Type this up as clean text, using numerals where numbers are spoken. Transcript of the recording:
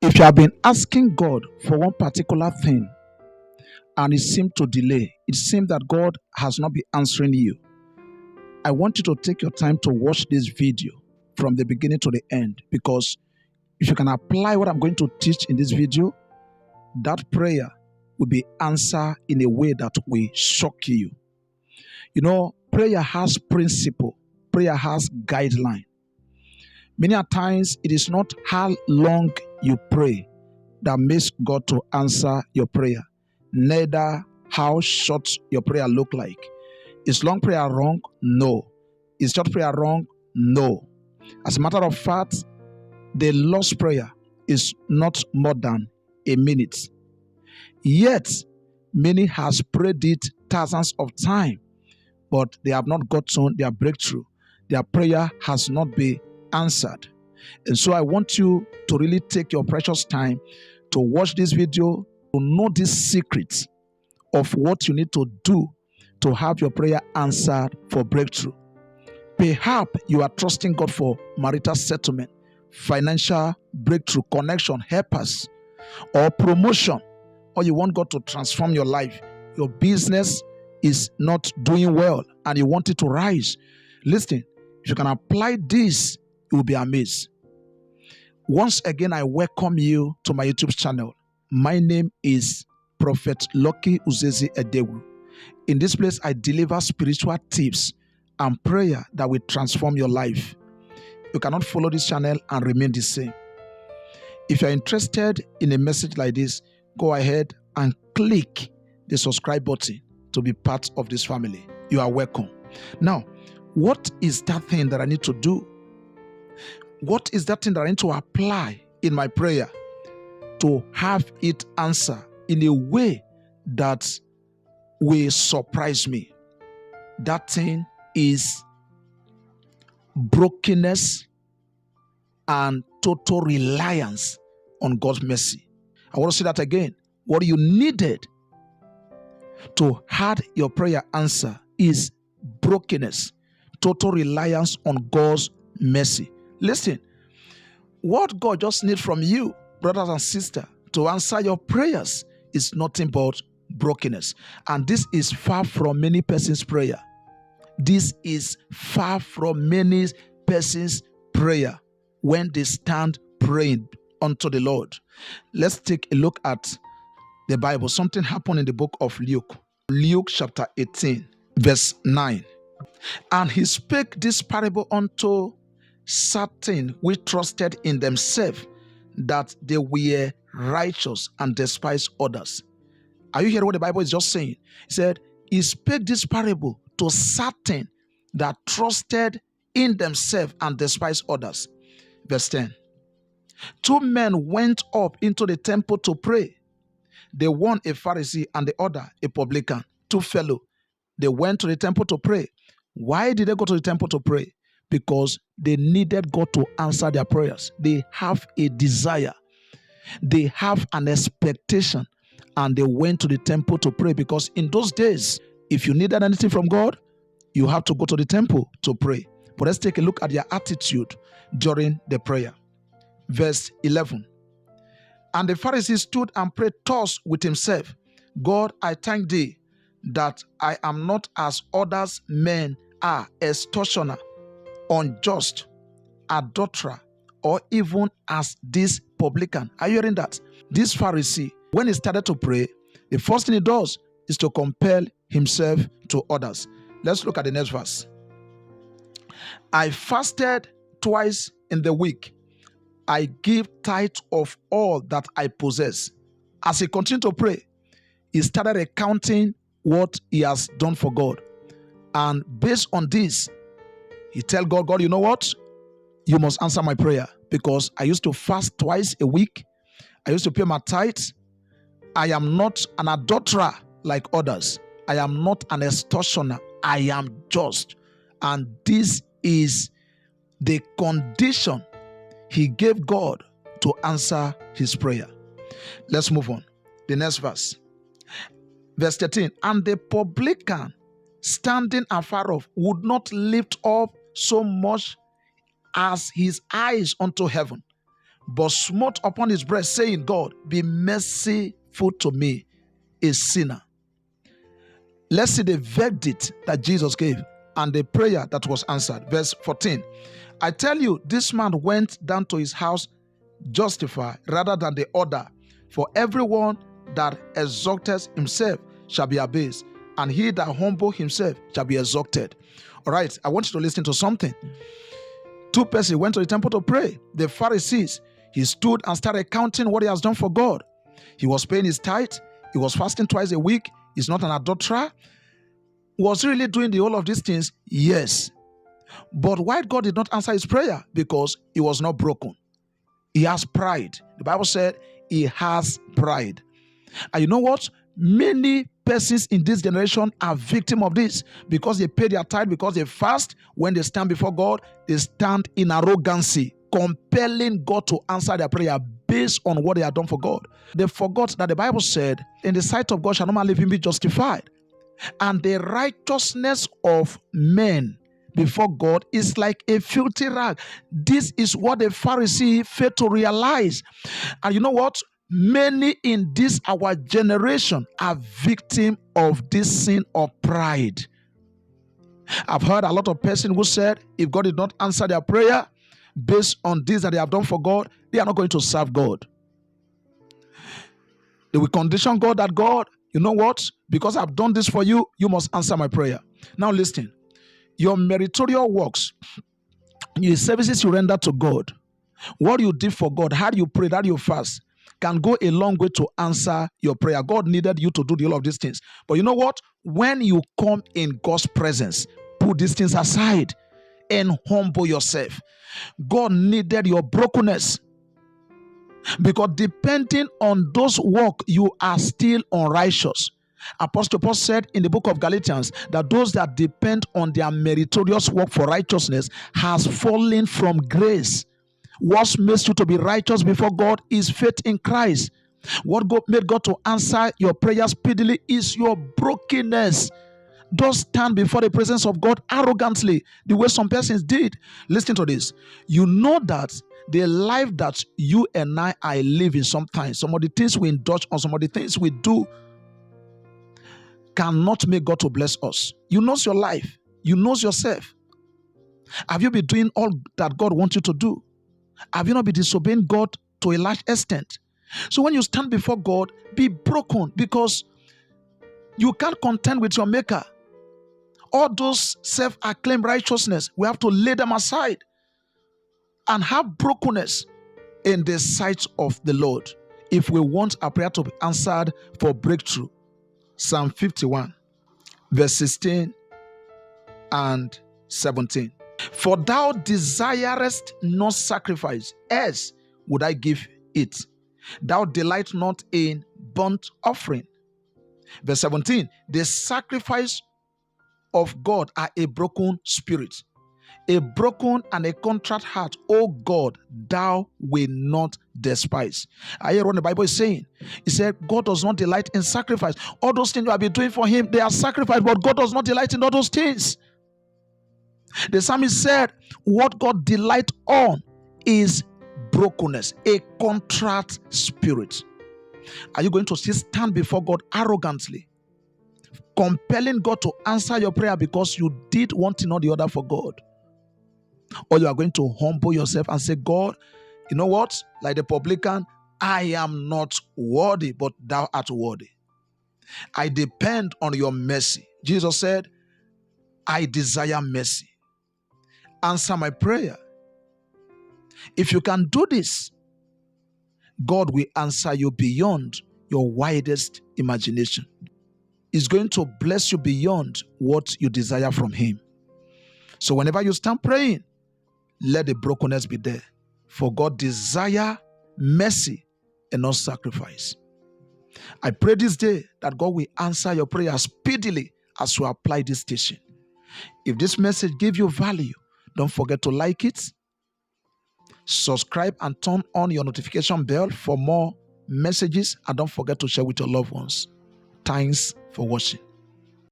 If you have been asking God for one particular thing and it seemed to delay, it seemed that God has not been answering you, I want you to take your time to watch this video from the beginning to the end, because if you can apply what I'm going to teach in this video, that prayer will be answered in a way that will shock you. You know, prayer has principle, prayer has guideline. Many a times it is not how long you pray that makes God to answer your prayer, neither how short your prayer look like. Is long prayer wrong? No. Is short prayer wrong? No. As a matter of fact, the Lord's prayer is not more than a minute. Yet, many has prayed it thousands of times, but they have not gotten their breakthrough. Their prayer has not been answered. And so I want you to really take your precious time to watch this video, to know these secrets of what you need to do to have your prayer answered for breakthrough. Perhaps you are trusting God for marital settlement, financial breakthrough, connection, helpers, or promotion, or you want God to transform your life. Your business is not doing well and you want it to rise. Listen, if you can apply this, you will be amazed. Once again, I welcome you to my YouTube channel. My name is Prophet Lucky Uzezi Edewu. In this place, I deliver spiritual tips and prayer that will transform your life. You cannot follow this channel and remain the same. If you're interested in a message like this, go ahead and click the subscribe button to be part of this family. You are welcome. Now, what is that thing that I need to do? What is that thing that I need to apply in my prayer to have it answer in a way that will surprise me? That thing is brokenness and total reliance on God's mercy. I want to say that again. What you needed to have your prayer answer is brokenness, total reliance on God's mercy. Listen, what God just needs from you, brothers and sisters, to answer your prayers is nothing but brokenness. And this is far from many persons' prayer. This is far from many persons' prayer when they stand praying unto the Lord. Let's take a look at the Bible. Something happened in the book of Luke. Luke chapter 18, verse 9. And he spake this parable unto certain which trusted in themselves that they were righteous and despised others. Are you hearing what the Bible is just saying? He said, he spake this parable to certain that trusted in themselves and despised others. Verse 10. Two men went up into the temple to pray. The one a Pharisee and the other a publican. Two fellows. They went to the temple to pray. Why did they go to the temple to pray? Because they needed God to answer their prayers. They have a desire. They have an expectation. And they went to the temple to pray, because in those days, if you needed anything from God, you have to go to the temple to pray. But let's take a look at their attitude during the prayer. Verse 11. And the Pharisee stood and prayed thus with himself, God, I thank thee that I am not as others men are, extortioner, unjust, adulterer, or even as this publican. Are you hearing that? This Pharisee, when he started to pray, the first thing he does is to compare himself to others. Let's look at the next verse. I fasted twice in the week. I give tithe of all that I possess. As he continued to pray, he started recounting what he has done for God. And based on this, he tell God, God, you know what? You must answer my prayer, because I used to fast twice a week. I used to pay my tithe. I am not an adulterer like others. I am not an extortioner. I am just. And this is the condition he gave God to answer his prayer. Let's move on. The next verse. Verse 13. And the publican, standing afar off, would not lift up so much as his eyes unto heaven, but smote upon his breast, saying, God, be merciful to me, a sinner. Let's see the verdict that Jesus gave and the prayer that was answered. Verse 14. I tell you, this man went down to his house justified rather than the other. For everyone that exalteth himself shall be abased, and he that humble himself shall be exalted. All right, I want you to listen to something. Two persons went to the temple to pray. The Pharisees, he stood and started counting what he has done for God. He was paying his tithe. He was fasting twice a week. He's not an adulterer. Was he really doing the whole of these things? Yes. But why God did not answer his prayer? Because he was not broken. He has pride. The Bible said he has pride. And you know what? Many persons in this generation are victim of this because they pay their tithe, because they fast. When they stand before God, they stand in arrogancy, compelling God to answer their prayer based on what they have done for God. They forgot that the Bible said, in the sight of God shall no man live him be justified. And the righteousness of men before God is like a filthy rag. This is what the Pharisee failed to realize. And you know what? Many in this our generation are victim of this sin of pride. I've heard a lot of persons who said if God did not answer their prayer based on this that they have done for God, they are not going to serve God. They will condition God that, God, you know what? Because I've done this for you, you must answer my prayer. Now listen, your meritorious works, your services you render to God, what you did for God, how you pray, how you fast, can go a long way to answer your prayer. God needed you to do all of these things. But you know what? When you come in God's presence, put these things aside and humble yourself. God needed your brokenness. Because depending on those work, you are still unrighteous. Apostle Paul said in the book of Galatians that those that depend on their meritorious work for righteousness has fallen from grace. What makes you to be righteous before God is faith in Christ. What made God to answer your prayer speedily is your brokenness. Don't stand before the presence of God arrogantly, the way some persons did. Listen to this. You know that the life that you and I are living sometimes, some of the things we indulge on, some of the things we do cannot make God to bless us. You know your life. You know yourself. Have you been doing all that God wants you to do? Have you not been disobeying God to a large extent? So when you stand before God, be broken, because you can't contend with your maker. All those self-acclaimed righteousness, we have to lay them aside and have brokenness in the sight of the Lord if we want our prayer to be answered for breakthrough. Psalm 51, verse 16 and 17. For thou desirest not sacrifice, else would I give it. Thou delight not in burnt offering. Verse 17. The sacrifice of God are a broken spirit, a broken and a contrite heart, O God, thou will not despise. I hear what the Bible is saying. It said God does not delight in sacrifice. All those things you have been doing for him, they are sacrifice, but God does not delight in all those things. The psalmist said what God delights on is brokenness, a contrite spirit. Are you going to still stand before God arrogantly, compelling God to answer your prayer because you did one thing or the other for God? Or you are going to humble yourself and say, God, you know what? Like the publican, I am not worthy, but thou art worthy. I depend on your mercy. Jesus said, I desire mercy. Answer my prayer. If you can do this, God will answer you beyond your widest imagination. He's going to bless you beyond what you desire from him. So whenever you stand praying, let the brokenness be there. For God desire mercy and not sacrifice. I pray this day that God will answer your prayer speedily as you apply this teaching. If this message gives you value, don't forget to like it, subscribe, and turn on your notification bell for more messages, and don't forget to share with your loved ones. Thanks for watching.